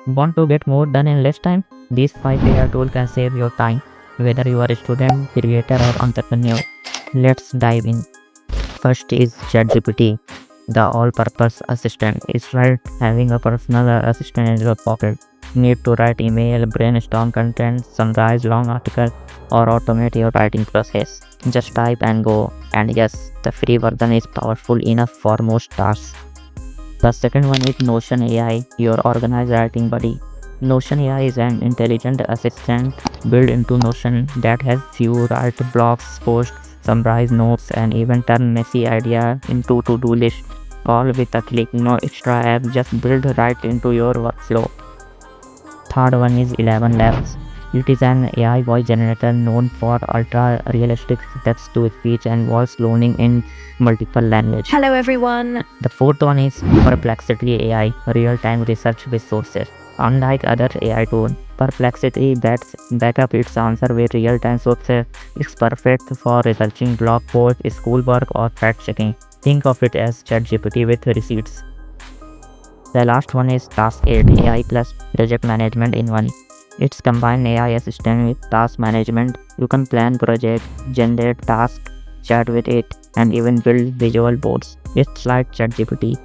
Want to get more done in less time? These 5 AI tools can save your time, whether you are a student, creator, or entrepreneur. Let's dive in. First is ChatGPT, the all-purpose assistant. It's like having a personal assistant in your pocket. Need to write email, brainstorm content, summarize long article, or automate your writing process. Just type and go. And yes, the free version is powerful enough for most tasks. The second one is Notion AI, your organized writing buddy. Notion AI is an intelligent assistant built into Notion that helps you write blogs, post, summarize notes, and even turn messy ideas into to-do lists. All with a click, no extra app, just build right into your workflow. Third one is 11 Labs. It is an AI voice generator known for ultra-realistic text-to-speech and voice cloning in multiple languages. Hello everyone. The fourth one is Perplexity AI, real-time research with sources. Unlike other AI tools, Perplexity back up its answer with real-time sources. It's perfect for researching blog posts, schoolwork, or fact-checking. Think of it as ChatGPT with receipts. The last one is Taskade AI plus project management in one. It's combined AI assistant with task management. You can plan projects, generate tasks, chat with it, and even build visual boards. It's like ChatGPT,